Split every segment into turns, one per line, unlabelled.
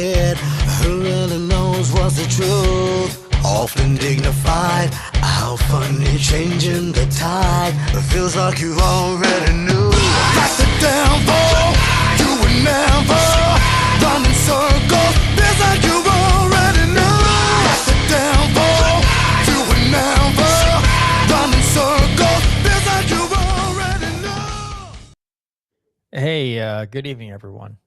it. Who really knows what's the truth? Often dignified, how funny changing the tide. It feels like you already knew. Like the devil, you would never run in circles. Feels like you already knew. Like the devil, you would never run in circles. Feels like you already knew.
Hey, good evening, everyone.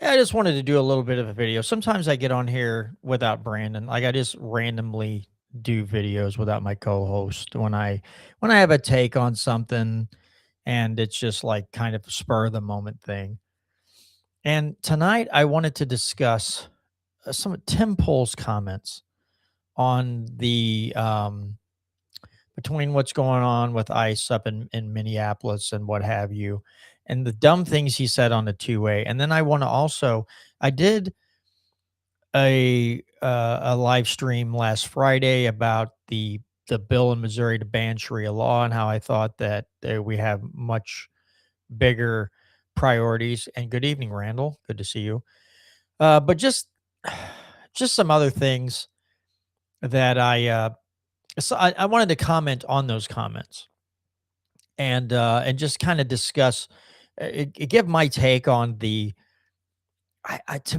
Yeah, I just wanted to do a little bit of a video. Sometimes I get on here without Brandon. Like I just randomly do videos without my co-host when I have a take on something and it's just like kind of spur of the moment thing. And tonight I wanted to discuss some of Tim Pool's comments on the between what's going on with ICE up in Minneapolis and what have you, and the dumb things he said on the two-way. And then I want to also, I did a live stream last Friday about the bill in Missouri to ban Sharia law and how I thought that we have much bigger priorities. And good evening, Randall. Good to see you. But just some other things that I wanted to comment on those comments and just kind of discuss, give my take on to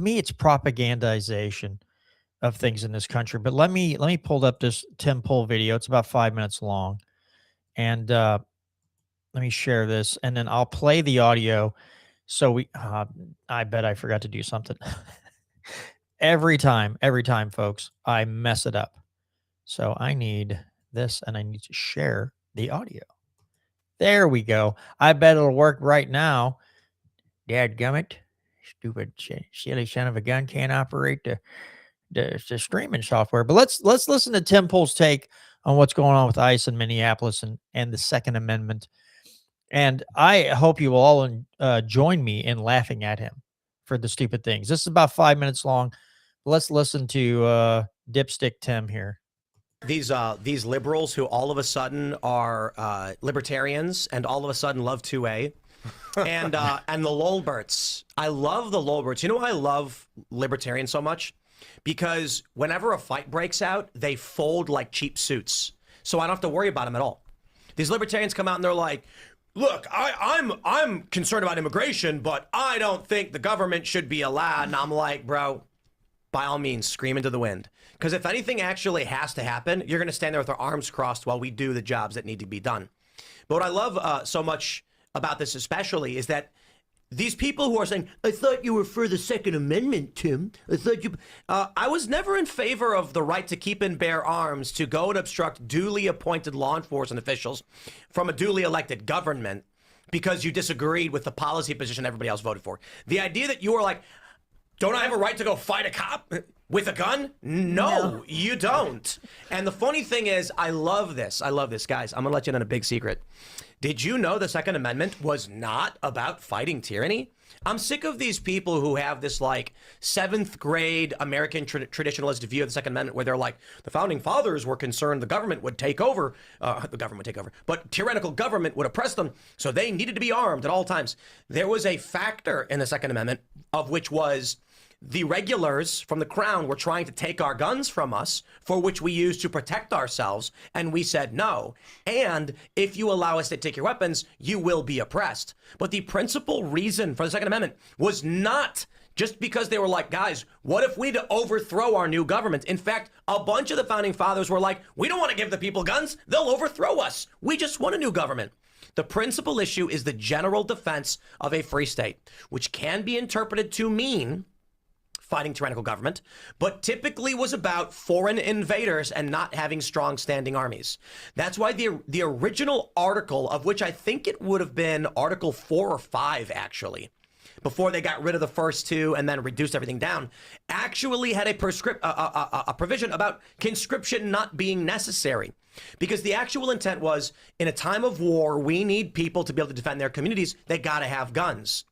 me it's propagandization of things in this country. But let me pull up this Tim Pool video. It's about 5 minutes long, and let me share this, and then I'll play the audio. So I bet I forgot to do something. every time, folks, I mess it up. So I need this, and I need to share the audio. There we go. I bet it'll work right now. Dadgummit. Stupid silly son of a gun can't operate the streaming software. But let's listen to Tim Pool's take on what's going on with ICE in Minneapolis and the Second Amendment. And I hope you will all join me in laughing at him for the stupid things. This is about 5 minutes long. Let's listen to Dipstick Tim here.
These liberals who all of a sudden are libertarians and all of a sudden love 2A. And the Lolberts. I love the Lolberts. You know why I love libertarians so much? Because whenever a fight breaks out, they fold like cheap suits. So I don't have to worry about them at all. These libertarians come out and they're like, look, I'm concerned about immigration, but I don't think the government should be allowed. And I'm like, bro, by all means, scream into the wind. Because if anything actually has to happen, you're going to stand there with our arms crossed while we do the jobs that need to be done. But what I love so much about this especially is that these people who are saying, I thought you were for the Second Amendment, Tim. I thought you... I was never in favor of the right to keep and bear arms to go and obstruct duly appointed law enforcement officials from a duly elected government because you disagreed with the policy position everybody else voted for. The idea that you were like, don't I have a right to go fight a cop with a gun? No, you don't. And the funny thing is, I love this. Guys, I'm going to let you in on a big secret. Did you know the Second Amendment was not about fighting tyranny? I'm sick of these people who have this like seventh grade American traditionalist view of the Second Amendment where they're like, the founding fathers were concerned the government would take over, but tyrannical government would oppress them, so they needed to be armed at all times. There was a factor in the Second Amendment of which was the regulars from the crown were trying to take our guns from us, for which we used to protect ourselves, and we said no. And if you allow us to take your weapons, you will be oppressed. But the principal reason for the Second Amendment was not just because they were like, guys, what if we overthrow our new government? In fact, a bunch of the founding fathers were like, we don't want to give the people guns. They'll overthrow us. We just want a new government. The principal issue is the general defense of a free state, which can be interpreted to mean fighting tyrannical government, but typically was about foreign invaders and not having strong standing armies. That's why the original article, of which I think it would have been Article 4 or 5 actually, before they got rid of the first two and then reduced everything down, actually had a provision about conscription not being necessary. Because the actual intent was, in a time of war, we need people to be able to defend their communities. They got to have guns.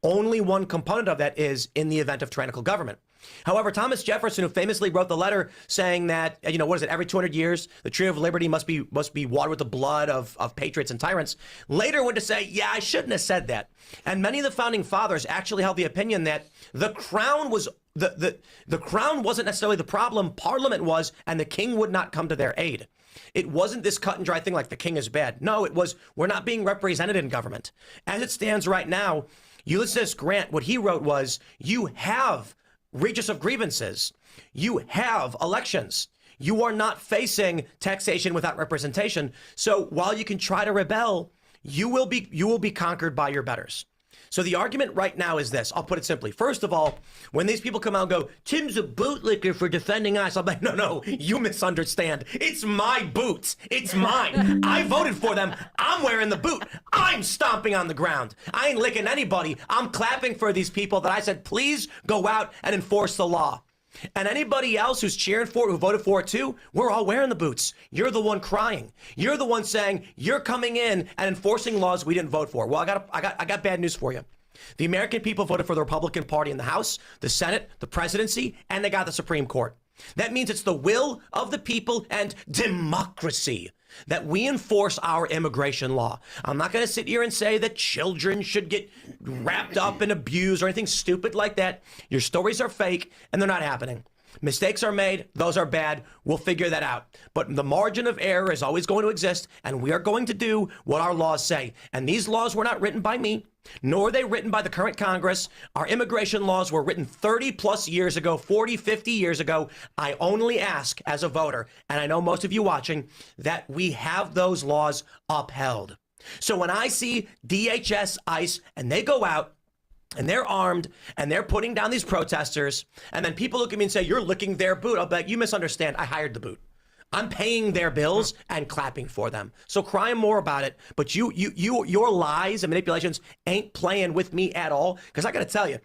Only one component of that is in the event of tyrannical government. However, Thomas Jefferson, who famously wrote the letter saying that, what is it, every 200 years, the tree of liberty must be watered with the blood of patriots and tyrants, later went to say, yeah, I shouldn't have said that. And many of the founding fathers actually held the opinion that the crown was the crown wasn't necessarily the problem, Parliament was, and the king would not come to their aid. It wasn't this cut and dry thing like the king is bad. No, it was we're not being represented in government. As it stands right now, Ulysses Grant, what he wrote was, you have redress of grievances. You have elections. You are not facing taxation without representation. So while you can try to rebel, you will be conquered by your betters. So the argument right now is this. I'll put it simply. First of all, when these people come out and go, Tim's a bootlicker for defending us, I'm like, no, you misunderstand. It's my boots. It's mine. I voted for them. I'm wearing the boot. I'm stomping on the ground. I ain't licking anybody. I'm clapping for these people that I said, please go out and enforce the law. And anybody else who's cheering for it, who voted for it too, we're all wearing the boots. You're the one crying. You're the one saying you're coming in and enforcing laws we didn't vote for. Well, I got bad news for you. The American people voted for the Republican Party in the House, the Senate, the presidency, and they got the Supreme Court. That means it's the will of the people and democracy that we enforce our immigration law. I'm not going to sit here and say that children should get wrapped up and abused or anything stupid like that. Your stories are fake and they're not happening. Mistakes are made. Those are bad. We'll figure that out. But the margin of error is always going to exist, and we are going to do what our laws say. And these laws were not written by me, nor are they written by the current Congress. Our immigration laws were written 30 plus years ago, 40, 50 years ago. I only ask as a voter, and I know most of you watching, that we have those laws upheld. So when I see DHS, ICE, and they go out, and they're armed, and they're putting down these protesters, and then people look at me and say, you're licking their boot. I'll bet you misunderstand. I hired the boot. I'm paying their bills and clapping for them. So cry more about it. But your lies and manipulations ain't playing with me at all. Because I got to tell you,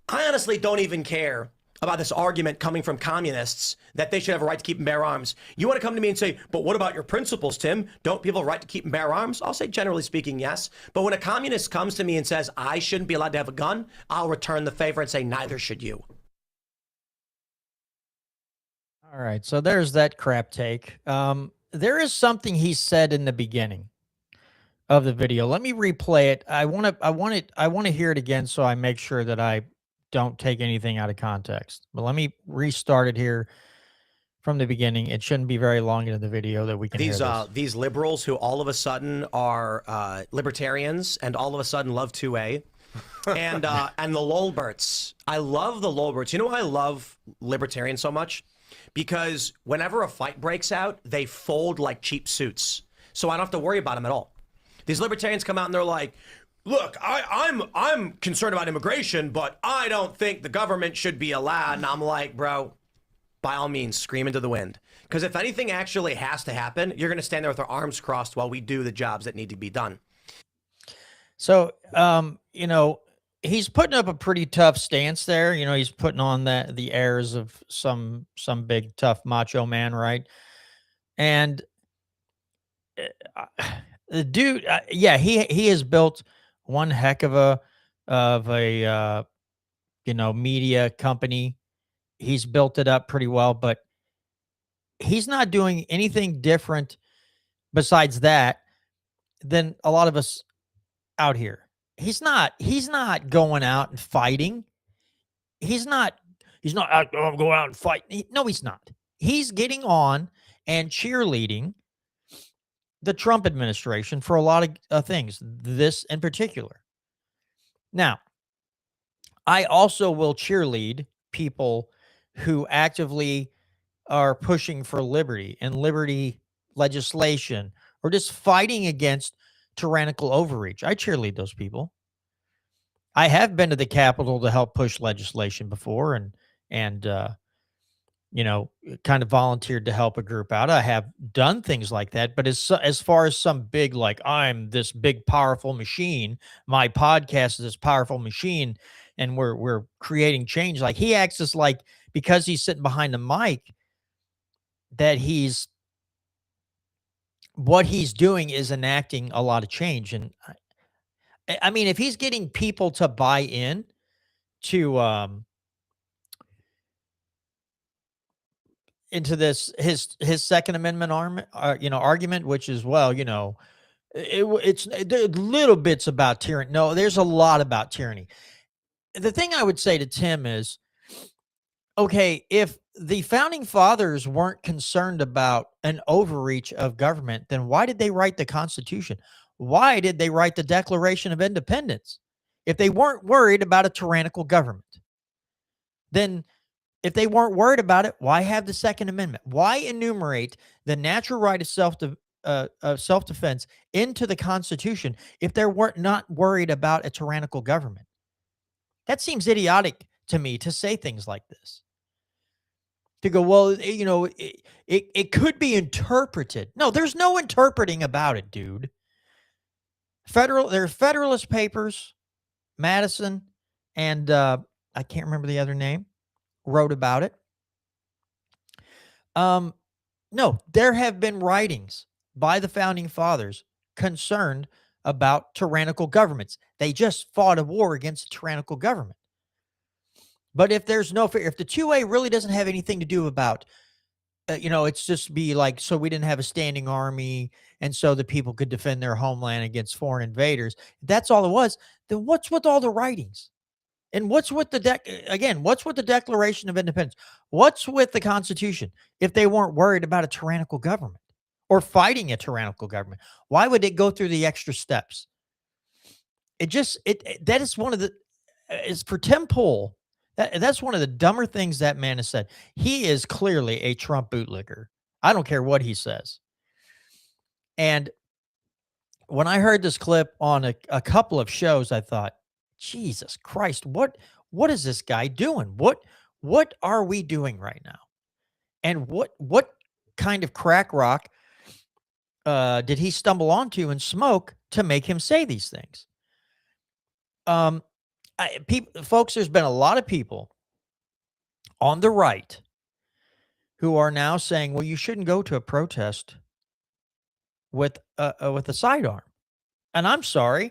I honestly don't even care about this argument coming from communists that they should have a right to keep and bear arms. You want to come to me and say, but what about your principles, Tim? Don't people have a right to keep and bear arms? I'll say, generally speaking, yes. But when a communist comes to me and says, I shouldn't be allowed to have a gun, I'll return the favor and say, neither should you.
All right. So there's that crap take. There is something he said in the beginning of the video. Let me replay it. I want to hear it again so I make sure that I don't take anything out of context. But let me restart it here from the beginning. It shouldn't be very long into the video that we can hear this.
These liberals who all of a sudden are libertarians and all of a sudden love 2A and the Lolberts. I love the Lolberts. You know why I love libertarians so much? Because whenever a fight breaks out, they fold like cheap suits. So I don't have to worry about them at all. These libertarians come out and they're like, look, I'm concerned about immigration, but I don't think the government should be allowed. And I'm like, bro, by all means, scream into the wind. Because if anything actually has to happen, you're going to stand there with our arms crossed while we do the jobs that need to be done.
So, he's putting up a pretty tough stance there. He's putting on the airs of some big tough macho man, right? And the dude, he has built one heck of a media company. He's built it up pretty well, but he's not doing anything different besides that than a lot of us out here. He's not going out and fighting. He's not out going out and fight. No, he's not. He's getting on and cheerleading the Trump administration for a lot of things, this in particular. Now, I also will cheerlead people who actively are pushing for liberty and liberty legislation or just fighting against tyrannical overreach. I cheerlead those people. I have been to the Capitol to help push legislation before and kind of volunteered to help a group out. I have done things like that, but as far as some big, like, I'm this big, powerful machine, my podcast is this powerful machine, and we're creating change. Like, he acts as like, because he's sitting behind the mic, that what he's doing is enacting a lot of change. And I mean, if he's getting people to buy in to into this his Second Amendment argument, which is, well, it's there are little bits about tyranny. No, there's a lot about tyranny. The thing I would say to Tim is, okay, if the founding fathers weren't concerned about an overreach of government, then why did they write the Constitution? Why did they write the Declaration of Independence? If they weren't worried about a tyrannical government, then if they weren't worried about it, why have the Second Amendment? Why enumerate the natural right of self-defense into the Constitution if they weren't not worried about a tyrannical government? That seems idiotic to me to say things like this. To go, well, it could be interpreted. No, there's no interpreting about it, dude. There's Federalist Papers, Madison, and I can't remember the other name, wrote about it. No, there have been writings by the founding fathers concerned about tyrannical governments. They just fought a war against a tyrannical government. But if there's no fear, if the 2A really doesn't have anything to do about, it's just be like, so we didn't have a standing army, and so the people could defend their homeland against foreign invaders. If that's all it was, then what's with all the writings? And what's with what's with the Declaration of Independence? What's with the Constitution if they weren't worried about a tyrannical government or fighting a tyrannical government? Why would it go through the extra steps? That is one of the, is for Tim Pool, that's one of the dumber things that man has said. He is clearly a Trump bootlicker. I don't care what he says. And when I heard this clip on a couple of shows, I thought, Jesus Christ, what is this guy doing? What are we doing right now? And what kind of crack rock did he stumble onto and smoke to make him say these things? Folks, there's been a lot of people on the right who are now saying, well, you shouldn't go to a protest with a sidearm. And I'm sorry.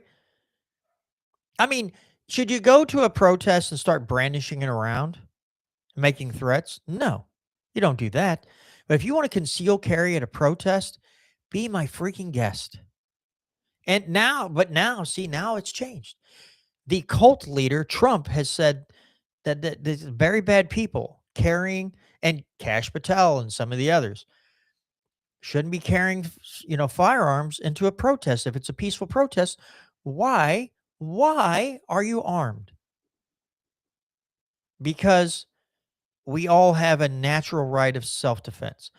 I mean, should you go to a protest and start brandishing it around, making threats? No, you don't do that. But if you want to conceal carry at a protest, be my freaking guest. And now it's changed. The cult leader, Trump, has said that there's very bad people carrying, and Kash Patel and some of the others shouldn't be carrying, firearms into a protest. If it's a peaceful protest, why are you armed? Because we all have a natural right of self-defense.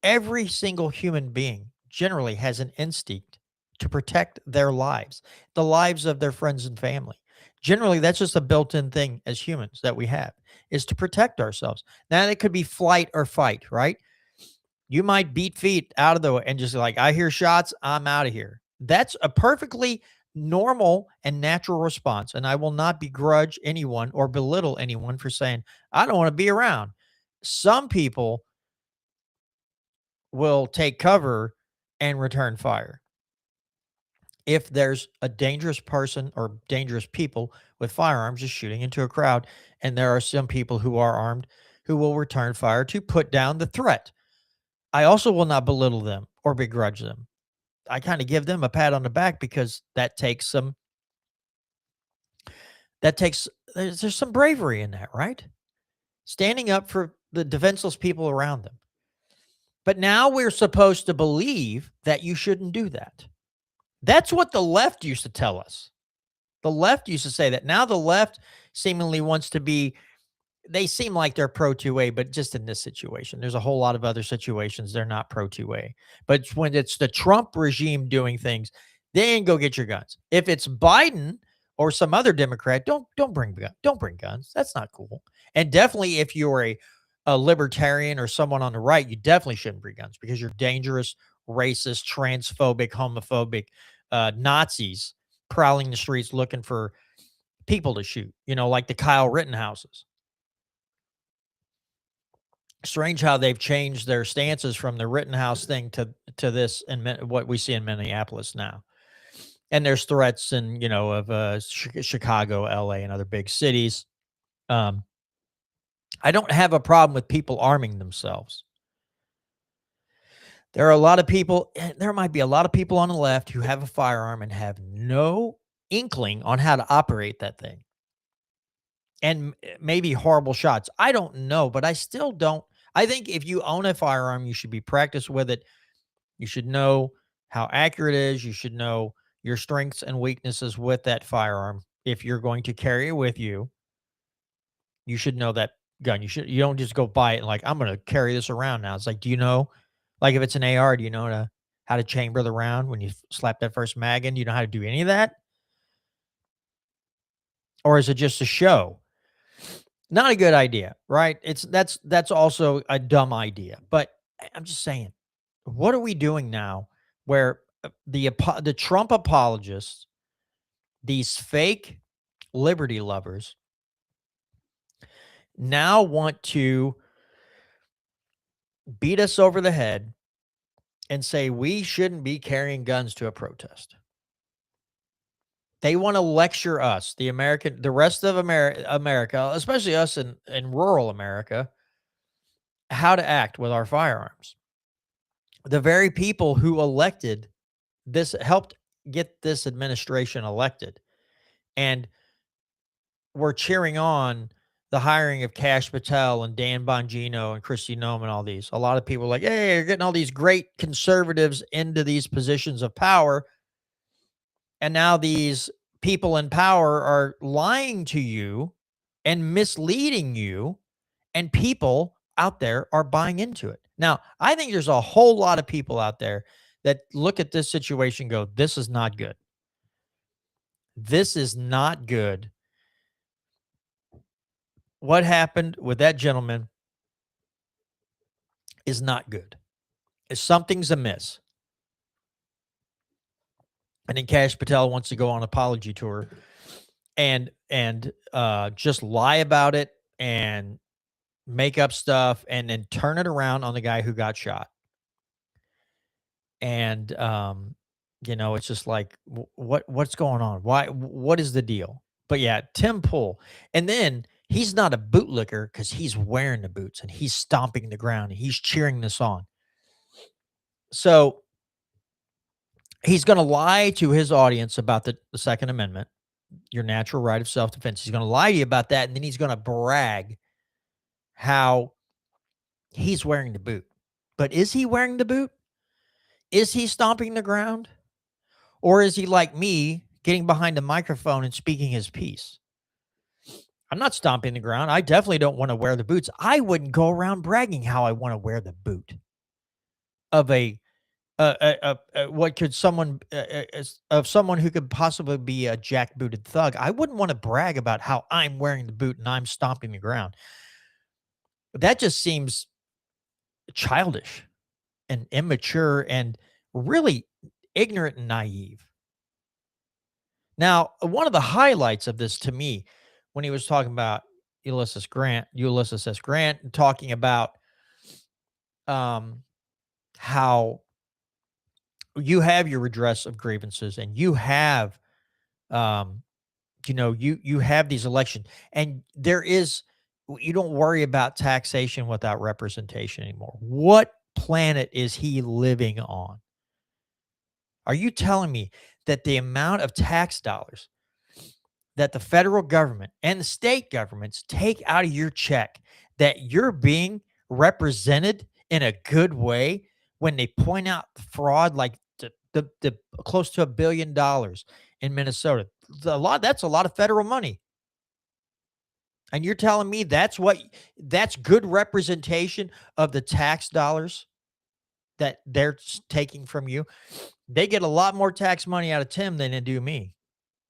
Every single human being generally has an instinct to protect their lives, the lives of their friends and family. Generally, that's just a built-in thing as humans that we have, is to protect ourselves. Now, it could be flight or fight, right? You might beat feet out of the way and just like, I hear shots, I'm out of here. That's a perfectly normal and natural response. And I will not begrudge anyone or belittle anyone for saying, I don't want to be around. Some people will take cover and return fire. If there's a dangerous person or dangerous people with firearms just shooting into a crowd, and there are some people who are armed who will return fire to put down the threat. I also will not belittle them or begrudge them. I kind of give them a pat on the back because there's some bravery in that, right? Standing up for the defenseless people around them. But now we're supposed to believe that you shouldn't do that. That's what the left used to tell us. The left used to say that. Now the left seemingly wants to be, they seem like they're pro 2A, but just in this situation. There's a whole lot of other situations they're not pro 2A. But when it's the Trump regime doing things, then go get your guns. If it's Biden or some other Democrat, don't bring guns. That's not cool. And definitely if you're a libertarian or someone on the right, you definitely shouldn't bring guns because you're dangerous, racist, transphobic, homophobic Nazis prowling the streets looking for people to shoot, like the Kyle Rittenhouses. Strange how they've changed their stances from the Rittenhouse thing to this and what we see in Minneapolis now. And there's threats in, of Chicago, LA, and other big cities. Um, I don't have a problem with people arming themselves. There are a lot of people, there might be a lot of people on the left who have a firearm and have no inkling on how to operate that thing. And maybe horrible shots. I don't know, but I still don't. I think if you own a firearm, you should be practiced with it. You should know how accurate it is. You should know your strengths and weaknesses with that firearm. If you're going to carry it with you, you should know that gun. You don't just go buy it and like, I'm going to carry this around now. It's like, do you know, like if it's an AR, do you know how to chamber the round when you slap that first mag in? Do you know how to do any of that? Or is it just a show? Not a good idea, right? That's also a dumb idea. But I'm just saying, what are we doing now where the Trump apologists, these fake liberty lovers, now want to beat us over the head and say we shouldn't be carrying guns to a protest? They want to lecture us, the rest of America, especially us in rural America, how to act with our firearms. The very people who elected this, helped get this administration elected, and were cheering on the hiring of Kash Patel and Dan Bongino and Kristi Noem and all these. A lot of people were like, hey, you're getting all these great conservatives into these positions of power. And now these people in power are lying to you and misleading you, and people out there are buying into it. Now, I think there's a whole lot of people out there that look at this situation and go, this is not good. This is not good. What happened with that gentleman is not good. Something's amiss. And then Kash Patel wants to go on apology tour and just lie about it and make up stuff and then turn it around on the guy who got shot. And it's just like, what's going on? What is the deal? But yeah, Tim Pool. And then he's not a bootlicker because he's wearing the boots and he's stomping the ground and he's cheering this on. So he's going to lie to his audience about the Second Amendment, your natural right of self-defense. He's going to lie to you about that. And then he's going to brag how he's wearing the boot. But is he wearing the boot? Is he stomping the ground? Or is he like me, getting behind a microphone and speaking his piece? I'm not stomping the ground. I definitely don't want to wear the boots. I wouldn't go around bragging how I want to wear the boot of what could someone of someone who could possibly be a jackbooted thug. I wouldn't want to brag about how I'm wearing the boot and I'm stomping the ground. That just seems childish and immature and really ignorant and naive. Now, one of the highlights of this to me, when he was talking about Ulysses S. Grant, talking about how you have your redress of grievances and you have, you have these elections, and you don't worry about taxation without representation anymore. What planet is he living on? Are you telling me that the amount of tax dollars that the federal government and the state governments take out of your check, that you're being represented in a good way when they point out the fraud, like the close to $1 billion in Minnesota? That's a lot of federal money. And you're telling me that's good representation of the tax dollars that they're taking from you? They get a lot more tax money out of Tim than they do me.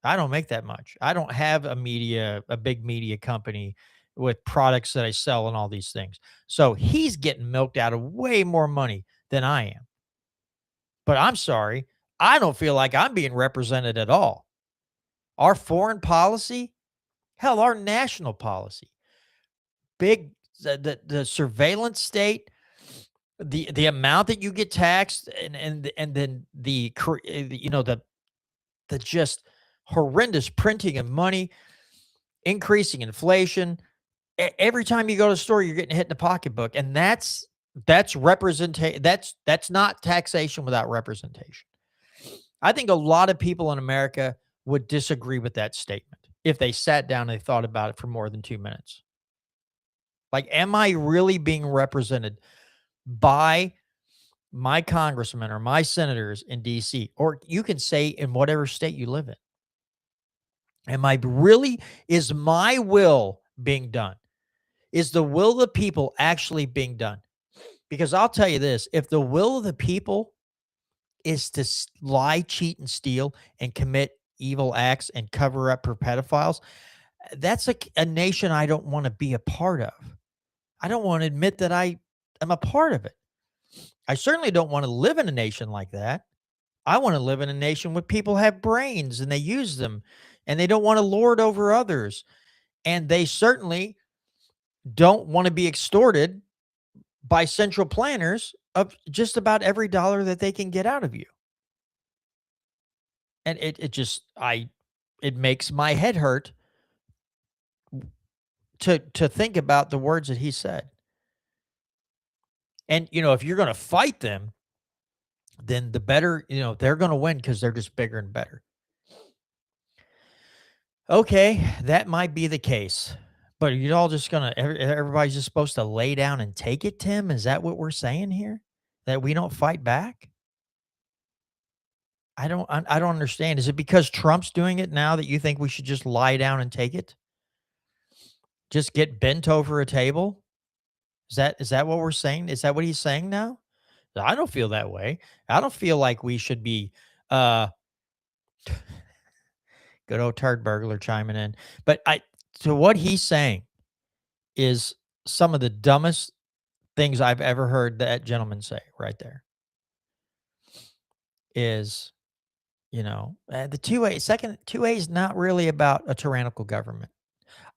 I don't make that much. I don't have a big media company with products that I sell and all these things. So he's getting milked out of way more money than I am. But I'm sorry, I don't feel like I'm being represented at all. Our foreign policy, hell, our national policy, the surveillance state, the amount that you get taxed, and then the the just horrendous printing of money, increasing inflation. Every time you go to the store, you're getting hit in the pocketbook, and that's representation. That's not taxation without representation. I think a lot of people in America would disagree with that statement if they sat down and they thought about it for more than 2 minutes. Like, am I really being represented by my congressmen or my senators in DC, or you can say in whatever state you live in? Is my will being done? Is the will of the people actually being done? Because I'll tell you this, if the will of the people is to lie, cheat, and steal and commit evil acts and cover up for pedophiles, that's a nation I don't want to be a part of. I don't want to admit that I am a part of it. I certainly don't want to live in a nation like that. I want to live in a nation where people have brains and they use them and they don't want to lord over others. And they certainly don't want to be extorted by central planners of just about every dollar that they can get out of you. And it makes my head hurt to think about the words that he said. And, if you're going to fight them, then the better, they're going to win because they're just bigger and better. Okay, that might be the case. But are you all just going to, everybody's just supposed to lay down and take it, Tim? Is that what we're saying here? That we don't fight back? I don't understand. Is it because Trump's doing it now that you think we should just lie down and take it? Just get bent over a table? Is that what we're saying? Is that what he's saying now? I don't feel that way. I don't feel like we should be good old turd burglar chiming in. But so what he's saying is some of the dumbest things I've ever heard that gentleman say right there. Is, the 2A is not really about a tyrannical government.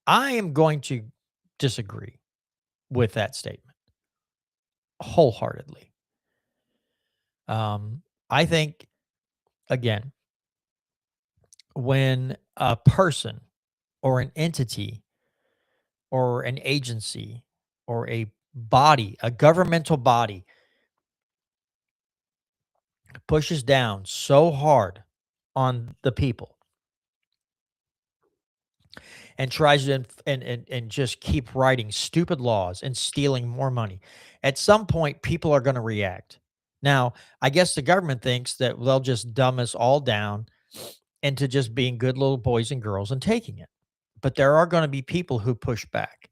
I am going to disagree with that statement wholeheartedly. I think, again, when a person or an entity or an agency or a body, a governmental body, pushes down so hard on the people and tries to and just keep writing stupid laws and stealing more money, at some point people are going to react. Now, I guess the government thinks that they'll just dumb us all down into just being good little boys and girls and taking it. But there are going to be people who push back.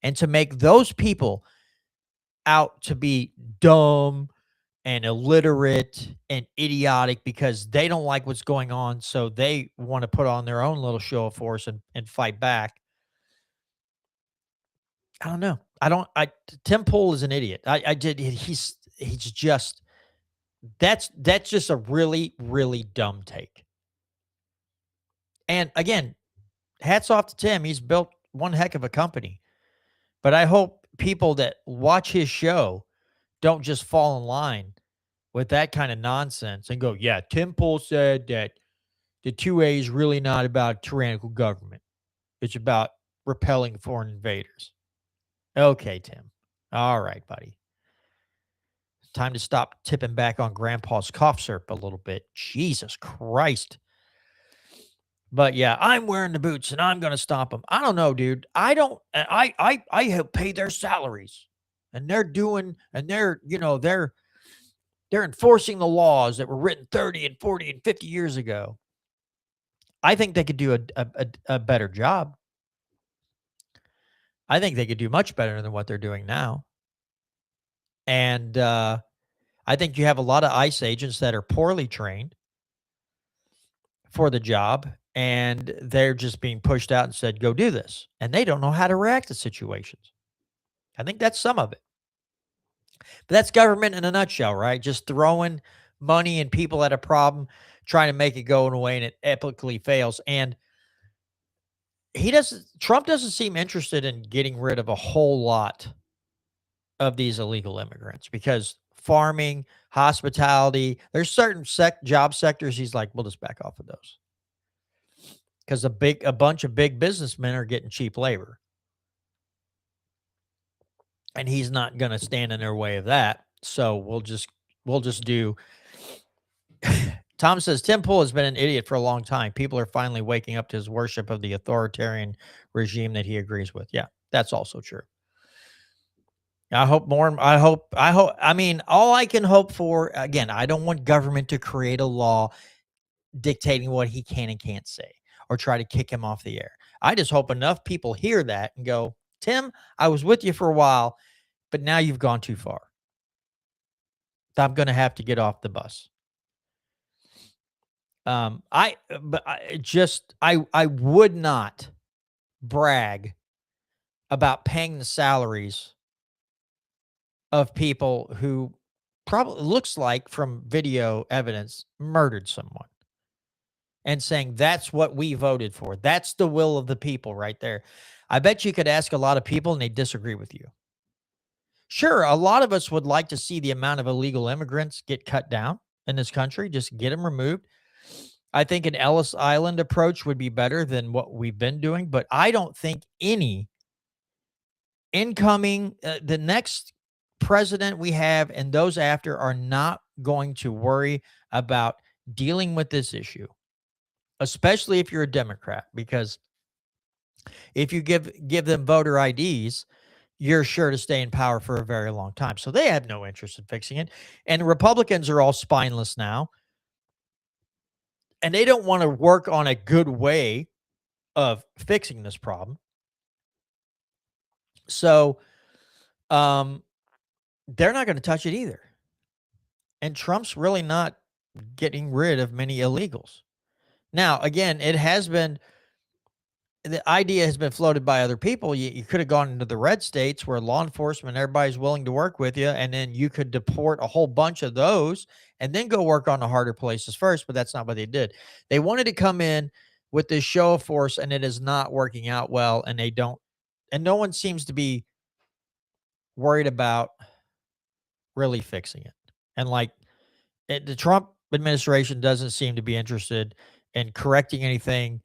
And to make those people out to be dumb and illiterate and idiotic because they don't like what's going on, so they want to put on their own little show of force and fight back. I don't know. Tim Pool is an idiot. He's just, that's just a really, really dumb take. And again, hats off to Tim. He's built one heck of a company. But I hope people that watch his show don't just fall in line with that kind of nonsense and go, yeah, Tim Pool said that the 2A is really not about tyrannical government. It's about repelling foreign invaders. Okay, Tim. All right, buddy. Time to stop tipping back on Grandpa's cough syrup a little bit. Jesus Christ. But yeah, I'm wearing the boots and I'm going to stop them. I don't know, dude. I help pay their salaries, and they're doing, and they're enforcing the laws that were written 30 and 40 and 50 years ago. I think they could do a better job. I think they could do much better than what they're doing now. And I think you have a lot of ICE agents that are poorly trained for the job, and they're just being pushed out and said, go do this. And they don't know how to react to situations. I think that's some of it. But that's government in a nutshell, right? Just throwing money and people at a problem, trying to make it go away, and it epically fails. And Trump doesn't seem interested in getting rid of a whole lot of these illegal immigrants, because farming, hospitality. There's certain job sectors he's like, we'll just back off of those because a bunch of big businessmen are getting cheap labor, and he's not going to stand in their way of that. So we'll just do. Tom says Tim Pool has been an idiot for a long time. People are finally waking up to his worship of the authoritarian regime that he agrees with. Yeah, that's also true. I hope more. I mean, all I can hope for, again, I don't want government to create a law dictating what he can and can't say or try to kick him off the air. I just hope enough people hear that and go, Tim, I was with you for a while, but now you've gone too far. I'm going to have to get off the bus. I would not brag about paying the salaries of people who probably looks like from video evidence murdered someone and saying that's what we voted for. That's the will of the people right there. I bet you could ask a lot of people and they disagree with you. Sure, a lot of us would like to see the amount of illegal immigrants get cut down in this country, just get them removed. I think an Ellis Island approach would be better than what we've been doing, but I don't think any incoming, the next president we have and those after are not going to worry about dealing with this issue, especially if you're a Democrat, because if you give them voter IDs, you're sure to stay in power for a very long time. So they have no interest in fixing it. And Republicans are all spineless now. And they don't want to work on a good way of fixing this problem. So they're not going to touch it either. And Trump's really not getting rid of many illegals. Now, again, the idea has been floated by other people. You could have gone into the red states where law enforcement, everybody's willing to work with you, and then you could deport a whole bunch of those and then go work on the harder places first, but that's not what they did. They wanted to come in with this show of force, and it is not working out well, and no one seems to be worried about really fixing it. And the Trump administration doesn't seem to be interested in correcting anything.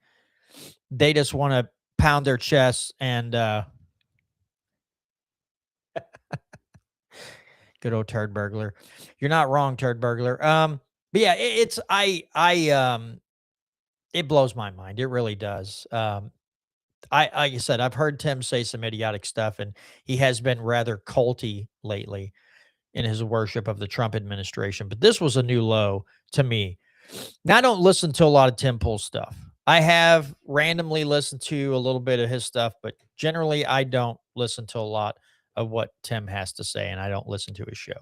They just want to pound their chests and good old turd burglar. You're not wrong, turd burglar. But yeah, it blows my mind. It really does. Like I said, I've heard Tim say some idiotic stuff, and he has been rather culty lately in his worship of the Trump administration. But this was a new low to me. Now, I don't listen to a lot of Tim Pool stuff. I have randomly listened to a little bit of his stuff, but generally I don't listen to a lot of what Tim has to say, and I don't listen to his show.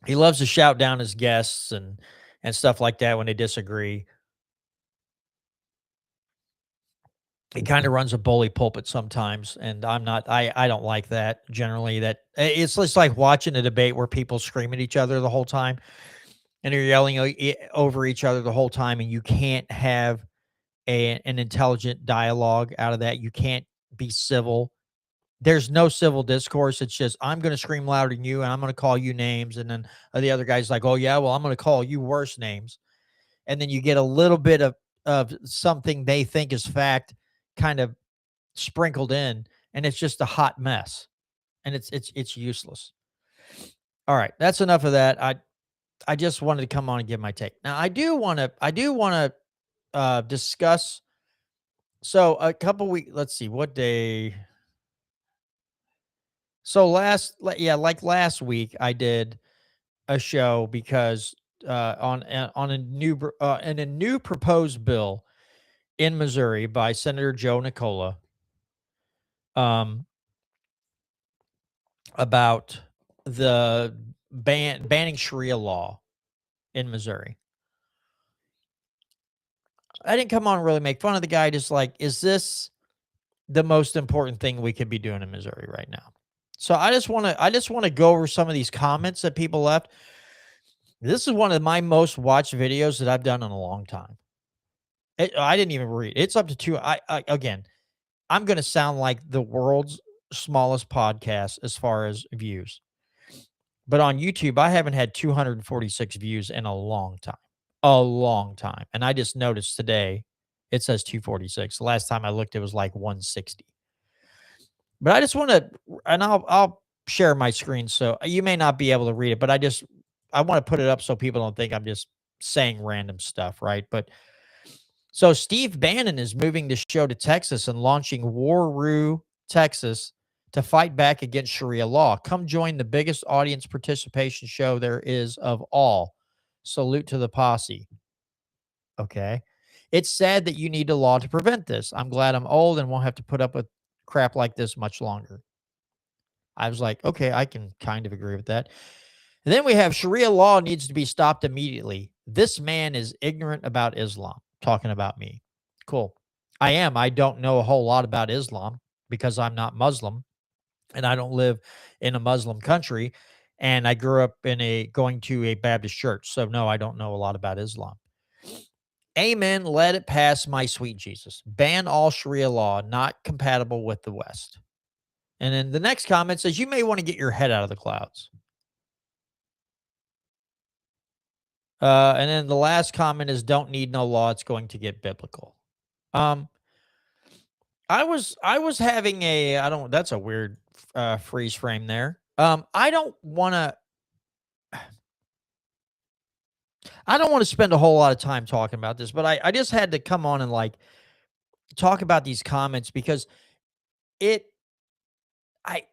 He loves to shout down his guests and stuff like that when they disagree. He kind of runs a bully pulpit sometimes, and I don't like that generally. That it's just like watching a debate where people scream at each other the whole time. And you're yelling over each other the whole time, and you can't have an intelligent dialogue out of that. You can't be civil. There's no civil discourse. It's just, I'm going to scream louder than you, and I'm going to call you names. And then the other guy's like, oh, yeah, well, I'm going to call you worse names. And then you get a little bit of something they think is fact kind of sprinkled in, and it's just a hot mess. And it's useless. All right, that's enough of that. I just wanted to come on and give my take. Now, I do want to discuss. So a couple weeks, let's see, what day? So last week I did a show because on a new proposed bill in Missouri by Senator Joe Nicola about the banning Sharia law in Missouri. I didn't come on and really make fun of the guy. Just like, is this the most important thing we could be doing in Missouri right now? So I just want to go over some of these comments that people left. This is one of my most watched videos that I've done in a long time. I didn't even read. It's up to 2. Again, I'm going to sound like the world's smallest podcast as far as views. But on YouTube, I haven't had 246 views in a long time. A long time. And I just noticed today it says 246. The last time I looked, it was like 160. But I just want to, and I'll share my screen so you may not be able to read it, but I want to put it up so people don't think I'm just saying random stuff, right? But so Steve Bannon is moving the show to Texas and launching Warroo, Texas, to fight back against Sharia law. Come join the biggest audience participation show there is of all. Salute to the posse. Okay. It's sad that you need a law to prevent this. I'm glad I'm old and won't have to put up with crap like this much longer. I was like, okay, I can kind of agree with that. And then we have Sharia law needs to be stopped immediately. This man is ignorant about Islam, talking about me. Cool. I am. I don't know a whole lot about Islam because I'm not Muslim and I don't live in a Muslim country. And I grew up going to a Baptist church. So no, I don't know a lot about Islam. Amen. Let it pass, my sweet Jesus. Ban all Sharia law, not compatible with the West. And then the next comment says, you may want to get your head out of the clouds. And then the last comment is, don't need no law. It's going to get biblical. I was having that's a weird freeze frame there. I don't want to spend a whole lot of time talking about this, but I just had to come on and like talk about these comments because I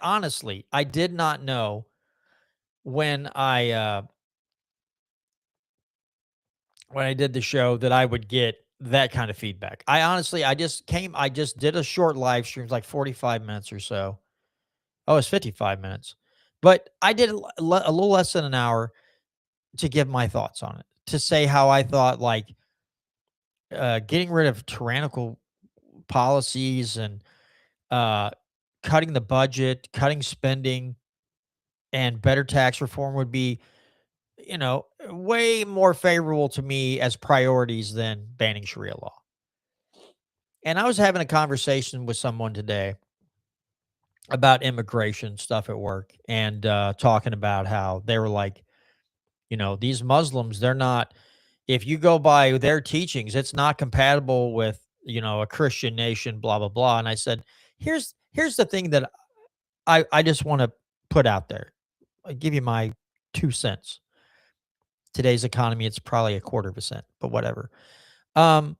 honestly did not know when I did the show that I would get that kind of feedback. I just did a short live stream, like 45 minutes or so. Oh, it's 55 minutes. But I did a little less than an hour to give my thoughts on it, to say how I thought like getting rid of tyrannical policies and cutting the budget, cutting spending, and better tax reform would be, way more favorable to me as priorities than banning Sharia law. And I was having a conversation with someone today about immigration stuff at work and talking about how they were like, these Muslims, they're not, if you go by their teachings, it's not compatible with, a Christian nation, blah, blah, blah. And I said, here's the thing that I just want to put out there. I'll give you my 2 cents. Today's economy, it's probably 1/4 cent, but whatever. One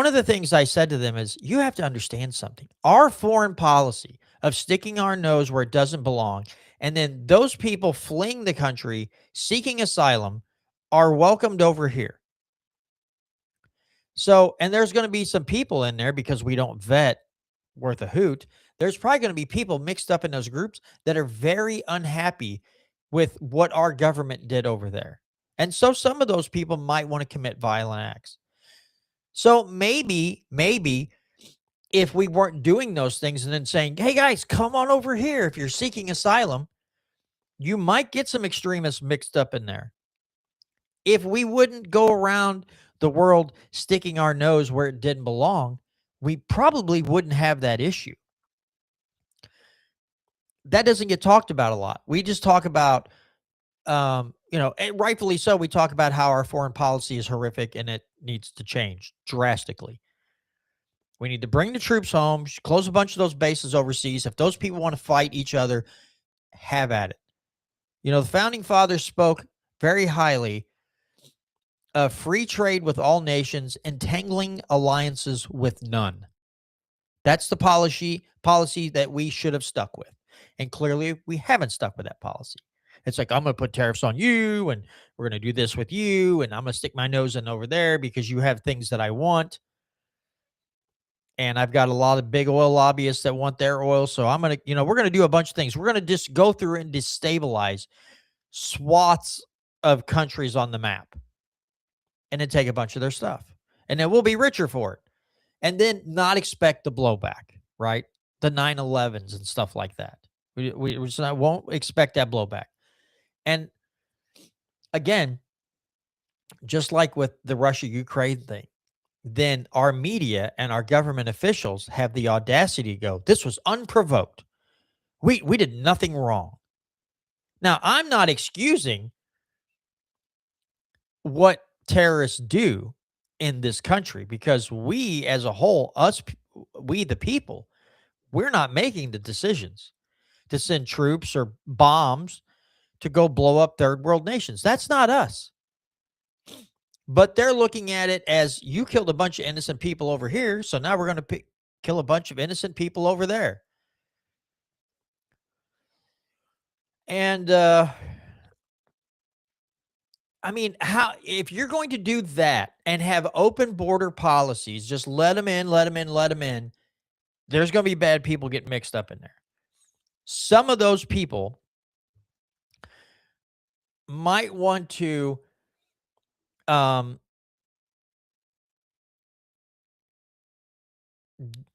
of the things I said to them is, you have to understand something. Our foreign policy of sticking our nose where it doesn't belong, and then those people fleeing the country, seeking asylum, are welcomed over here. So, and there's going to be some people in there because we don't vet worth a hoot. There's probably going to be people mixed up in those groups that are very unhappy with what our government did over there. And so some of those people might want to commit violent acts. So maybe if we weren't doing those things and then saying, hey guys, come on over here if you're seeking asylum, you might get some extremists mixed up in there. If we wouldn't go around the world sticking our nose where it didn't belong, we probably wouldn't have that issue. That doesn't get talked about a lot. We just talk about, and rightfully so, we talk about how our foreign policy is horrific and it needs to change drastically. We need to bring the troops home, close a bunch of those bases overseas. If those people want to fight each other, have at it. The founding fathers spoke very highly of free trade with all nations, entangling alliances with none. That's the policy that we should have stuck with. And clearly, we haven't stuck with that policy. It's like, I'm going to put tariffs on you, and we're going to do this with you, and I'm going to stick my nose in over there because you have things that I want. And I've got a lot of big oil lobbyists that want their oil. So I'm going to, we're going to do a bunch of things. We're going to just go through and destabilize swaths of countries on the map and then take a bunch of their stuff. And then we'll be richer for it. And then not expect the blowback, right? The 9/11s and stuff like that. We just won't expect that blowback. And again, just like with the Russia-Ukraine thing, then our media and our government officials have the audacity to go, this was unprovoked. We did nothing wrong. Now, I'm not excusing what terrorists do in this country, because we as a whole, we the people, we're not making the decisions to send troops or bombs to go blow up third world nations. That's not us. But they're looking at it as, you killed a bunch of innocent people over here, so now we're going to kill a bunch of innocent people over there. And I mean, how, if you're going to do that and have open border policies, just let them in, let them in, let them in, there's going to be bad people getting mixed up in there. Some of those people might want to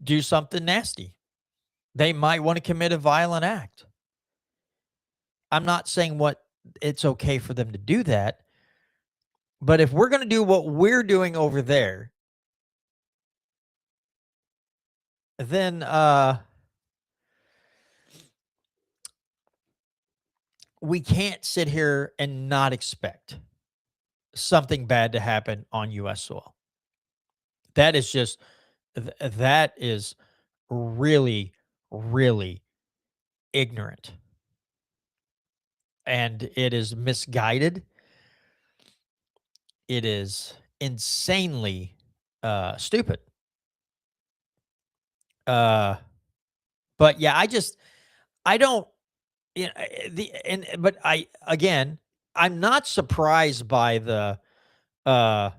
do something nasty. They might want to commit a violent act. I'm not saying it's okay for them to do that, but if we're going to do what we're doing over there, then we can't sit here and not expect something bad to happen on U.S. soil. That is just, that is really, really ignorant. And it is misguided. It is insanely stupid. But yeah, I don't, you know, but I'm not surprised by I'm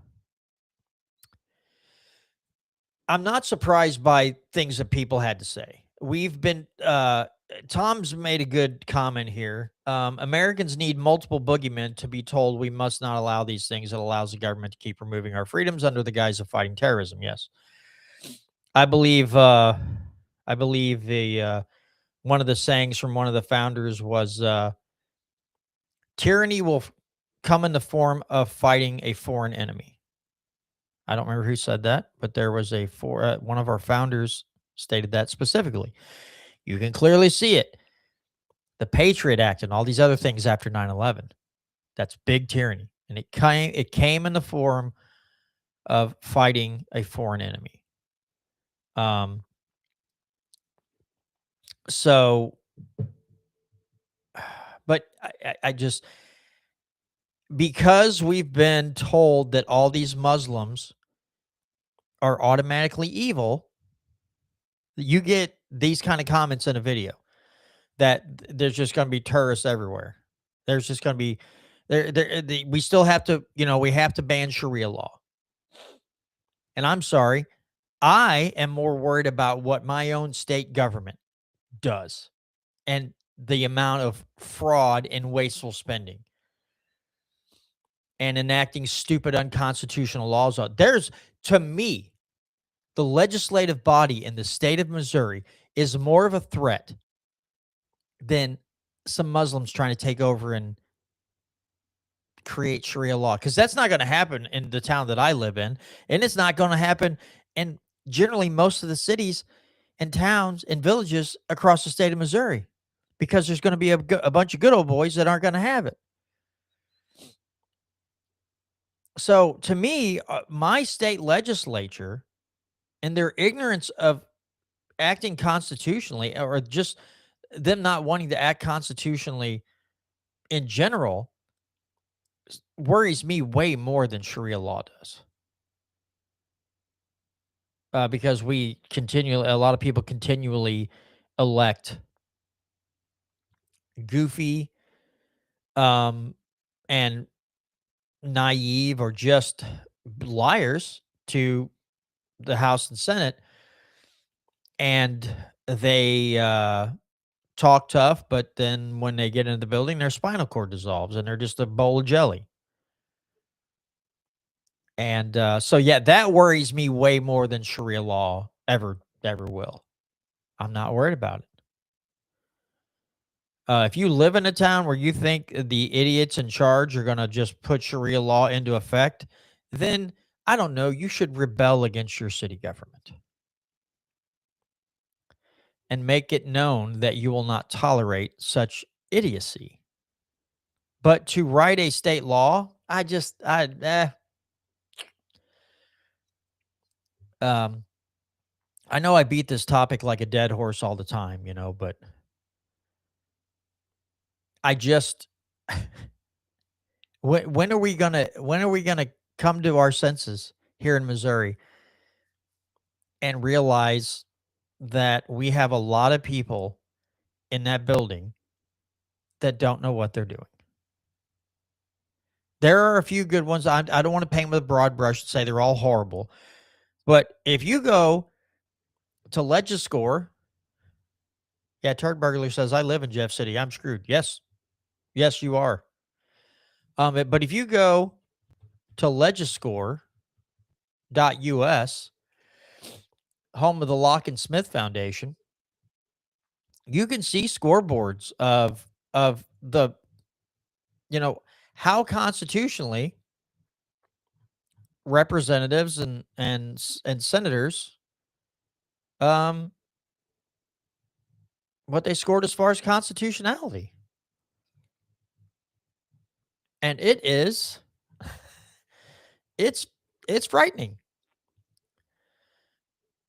not surprised by things that people had to say. We've been, Tom's made a good comment here. Americans need multiple boogeymen to be told we must not allow these things. It allows the government to keep removing our freedoms under the guise of fighting terrorism. Yes. I believe the one of the sayings from one of the founders was, tyranny will come in the form of fighting a foreign enemy. I don't remember who said that, but there was one of our founders stated that specifically. You can clearly see it. The Patriot Act and all these other things after 9/11. That's big tyranny. And it came in the form of fighting a foreign enemy. So, but I just, because we've been told that all these Muslims are automatically evil, you get these kind of comments in a video that there's just going to be terrorists everywhere. There's just going to be we still have to, we have to ban Sharia law. And I'm sorry, I am more worried about what my own state government does and the amount of fraud and wasteful spending and enacting stupid unconstitutional laws. To me, the legislative body in the state of Missouri is more of a threat than some Muslims trying to take over and create Sharia law, because that's not going to happen in the town that I live in, and it's not going to happen in generally most of the cities and towns and villages across the state of Missouri, because there's going to be a bunch of good old boys that aren't going to have it. So to me, my state legislature and their ignorance of acting constitutionally, or just them not wanting to act constitutionally in general, worries me way more than Sharia law does. Because a lot of people continually elect goofy, and naive, or just liars to the House and Senate, and they talk tough, but then when they get into the building, their spinal cord dissolves and they're just a bowl of jelly. And so, yeah, that worries me way more than Sharia law ever will. I'm not worried about it. If you live in a town where you think the idiots in charge are going to just put Sharia law into effect, then I don't know, you should rebel against your city government. and make it known that you will not tolerate such idiocy. But to write a state law, um, I know I beat this topic like a dead horse all the time, but I just when are we gonna come to our senses here in Missouri and realize that we have a lot of people in that building that don't know what they're doing? There are a few good ones. I don't want to paint with a broad brush and say they're all horrible. But if you go to Legiscore, yeah, Turd Burglar says, I live in Jeff City. I'm screwed. Yes. Yes, you are. But if you go to Legiscore.us, home of the Lock and Smith Foundation, you can see scoreboards of the, how constitutionally representatives and senators, what they scored as far as constitutionality. And it is, it's frightening.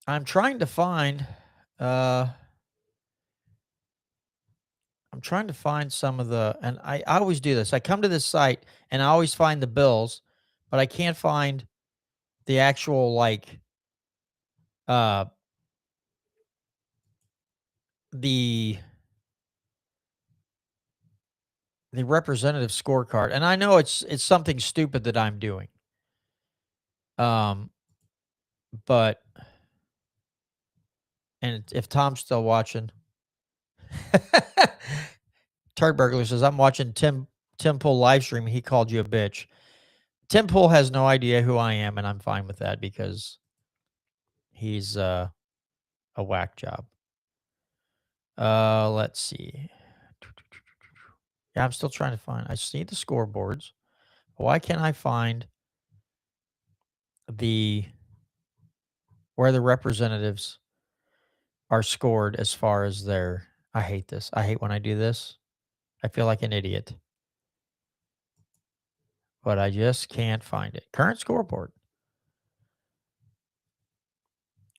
I'm trying to find, some of the, and I always do this. I come to this site and I always find the bills, but I can't find the actual, uh, the representative scorecard. And I know it's something stupid that I'm doing. But, and if Tom's still watching, Turd Burglar says, I'm watching Tim Pool live stream. He called you a bitch. Tim Pool has no idea who I am, and I'm fine with that because he's a whack job. Let's see. Yeah, I'm still trying to find. I see the scoreboards. Why can't I find where the representatives are scored as far as their? I hate this. I hate when I do this. I feel like an idiot. But I just can't find it. Current scoreboard.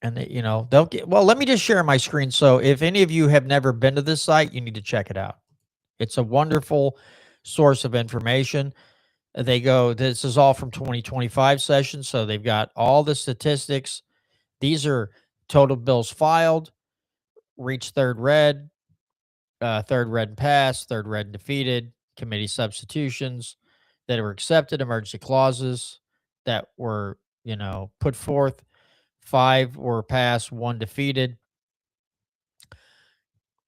And they'll get, well, let me just share my screen. So if any of you have never been to this site, you need to check it out. It's a wonderful source of information. This is all from 2025 session. So they've got all the statistics. These are total bills filed, reached third read and passed, third read and defeated, committee substitutions that were accepted, emergency clauses that were, put forth. 5 were passed, 1 defeated.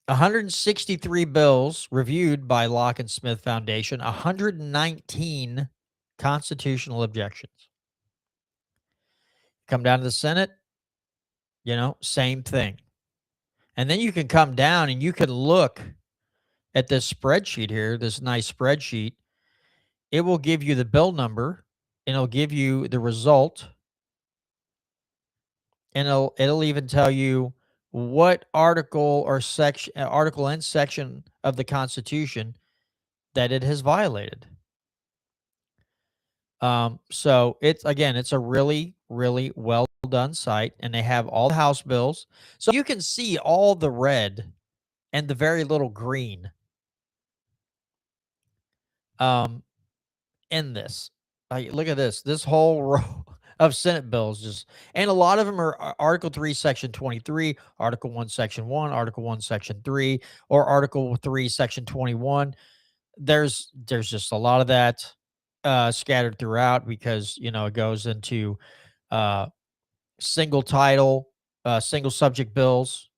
163 bills reviewed by Lock and Smith Foundation, 119 constitutional objections. Come down to the Senate, same thing. And then you can come down and you can look at this spreadsheet here, this nice spreadsheet. It will give you the bill number and it'll give you the result. And it'll even tell you what article and section of the Constitution that it has violated. So it's a really, really well done site, and they have all the House bills. So you can see all the red and the very little green in this. Look at this whole row of Senate bills, and a lot of them are Article 3, Section 23, Article 1, Section 1, Article 1, Section 3, or Article 3, Section 21. There's just a lot of that scattered throughout because, it goes into single title, single subject bills.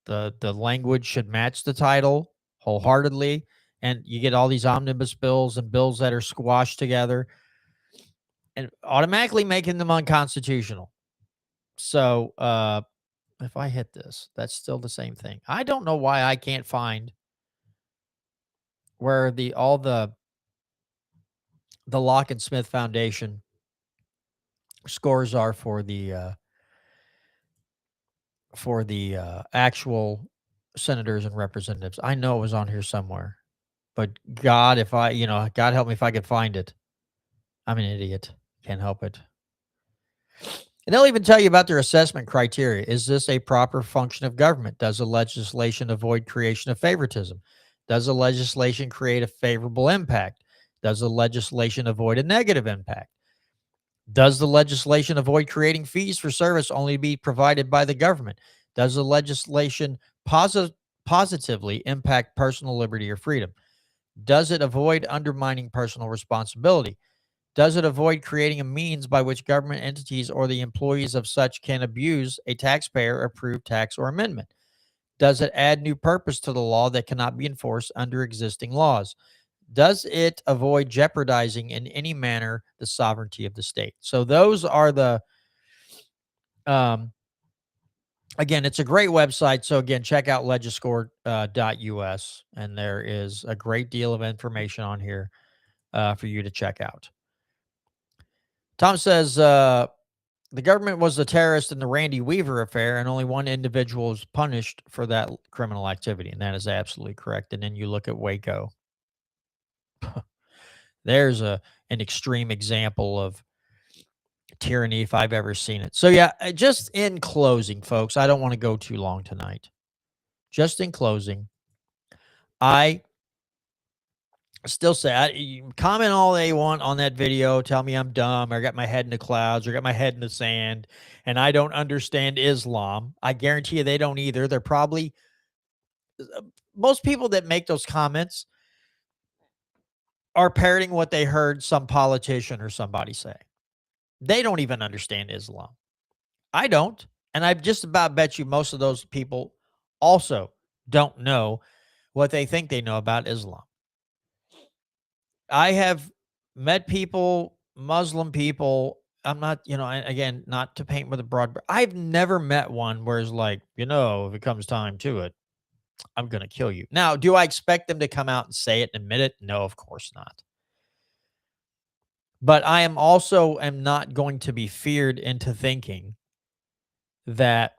The language should match the title wholeheartedly, and you get all these omnibus bills and bills that are squashed together and automatically making them unconstitutional. So if I hit this, that's still the same thing. I don't know why I can't find where all the Lock and Smith Foundation scores are for the for the actual senators and representatives. I know it was on here somewhere, but God, if I, God help me if I could find it. I'm an idiot. Can't help it. And they'll even tell you about their assessment criteria. Is this a proper function of government? Does the legislation avoid creation of favoritism? Does the legislation create a favorable impact? Does the legislation avoid a negative impact? Does the legislation avoid creating fees for service only to be provided by the government? Does the legislation positively impact personal liberty or freedom? Does it avoid undermining personal responsibility? Does it avoid creating a means by which government entities or the employees of such can abuse a taxpayer-approved tax or amendment? Does it add new purpose to the law that cannot be enforced under existing laws? Does it avoid jeopardizing in any manner the sovereignty of the state? So those are the, again, it's a great website. So again, check out legiscore.us, and there is a great deal of information on here for you to check out. Tom says the government was the terrorist in the Randy Weaver affair, and only one individual was punished for that criminal activity, and that is absolutely correct. And then you look at Waco. There's an extreme example of tyranny if I've ever seen it. So yeah, just in closing, folks, I don't want to go too long tonight. Just in closing, I still say, you comment all they want on that video, tell me I'm dumb, or I got my head in the clouds, or got my head in the sand, and I don't understand Islam. I guarantee you they don't either. They're probably, most people that make those comments are parroting what they heard some politician or somebody say. They don't even understand Islam. I don't. And I just about bet you most of those people also don't know what they think they know about Islam. I have met people, Muslim people. I'm not, again, not to paint with a broad brush. I've never met one where it's like, if it comes time to it, I'm going to kill you. Now, do I expect them to come out and say it and admit it? No, of course not. But I am not going to be feared into thinking that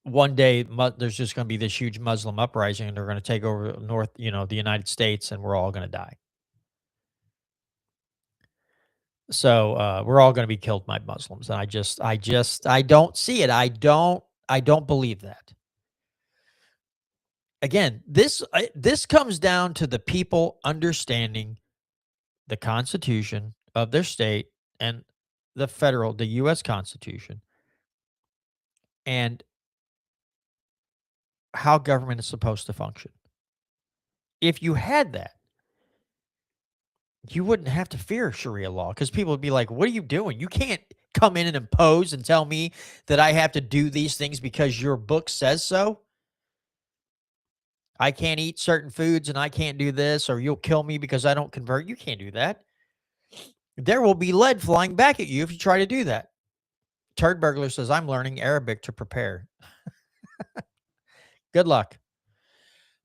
one day there's just going to be this huge Muslim uprising and they're going to take over the United States, and we're all going to die. So we're all going to be killed by Muslims. And I don't see it. I don't believe that. Again, this comes down to the people understanding the Constitution of their state and the U.S. Constitution, and how government is supposed to function. If you had that, you wouldn't have to fear Sharia law, because people would be like, what are you doing? You can't come in and impose and tell me that I have to do these things because your book says so. I can't eat certain foods and I can't do this, or you'll kill me because I don't convert. You can't do that. There will be lead flying back at you if you try to do that. Turd Burglar says, I'm learning Arabic to prepare. Good luck.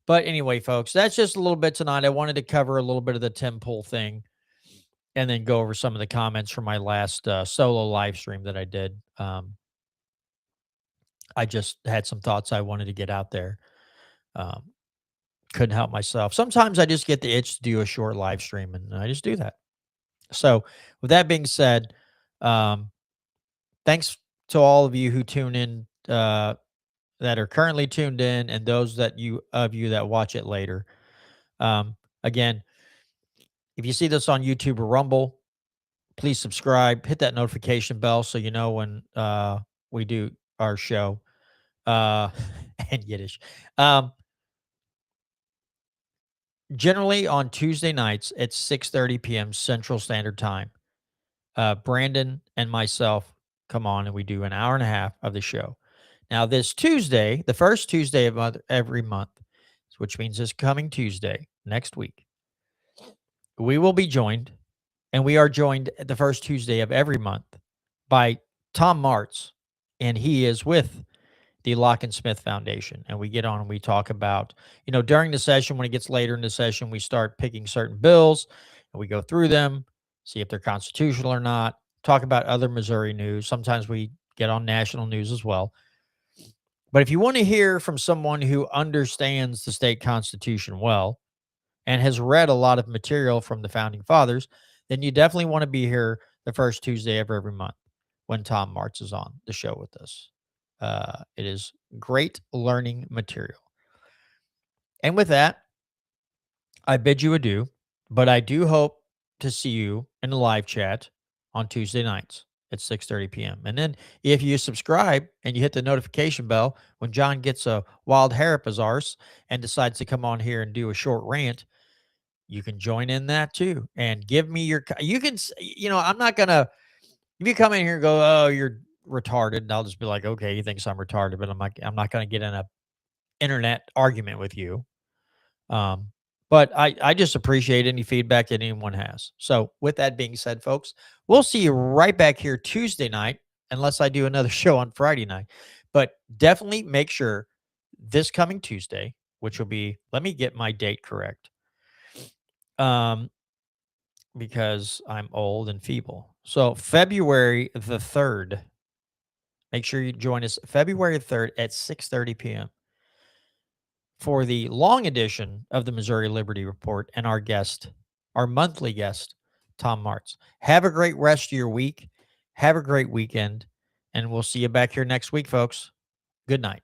But anyway, folks, that's just a little bit tonight. I wanted to cover a little bit of the Tim Pool thing and then go over some of the comments from my last solo live stream that I did. I just had some thoughts I wanted to get out there. Couldn't help myself. Sometimes I just get the itch to do a short live stream, and I just do that. So with that being said, thanks to all of you who tune in, that are currently tuned in, and those of you that watch it later. Again, if you see this on YouTube or Rumble, please subscribe, hit that notification bell so you know when we do our show, and Yiddish. Generally on Tuesday nights at 6:30 p.m. Central Standard Time, Brandon and myself come on and we do an hour and a half of the show. Now, this Tuesday, the first Tuesday of every month, which means this coming Tuesday, next week, we will be joined, and we are joined the first Tuesday of every month by Tom Martz, and he is with the Lock and Smith Foundation. And we get on and we talk about, during the session, when it gets later in the session, we start picking certain bills, and we go through them, see if they're constitutional or not, talk about other Missouri news. Sometimes we get on national news as well. But if you want to hear from someone who understands the state constitution well and has read a lot of material from the founding fathers, then you definitely want to be here the first Tuesday of every month when Tom Martz is on the show with us. It is great learning material. And with that, I bid you adieu, but I do hope to see you in the live chat on Tuesday nights at 6:30 p.m. And then if you subscribe and you hit the notification bell when John gets a wild hair up his arse and decides to come on here and do a short rant, you can join in that too and give me your you can I'm not going to if you come in here and go, "Oh, you're retarded." And I'll just be like, "Okay, he thinks I'm retarded," but I'm not going to get in a internet argument with you. Um, but I just appreciate any feedback that anyone has. So with that being said, folks, we'll see you right back here Tuesday night, unless I do another show on Friday night. But definitely make sure this coming Tuesday, which will be, let me get my date correct. Because I'm old and feeble. So February the 3rd, make sure you join us February 3rd at 6:30 p.m. for the long edition of the Missouri Liberty Report and our monthly guest, Tom Martz. Have a great rest of your week. Have a great weekend, and we'll see you back here next week, folks. Good night.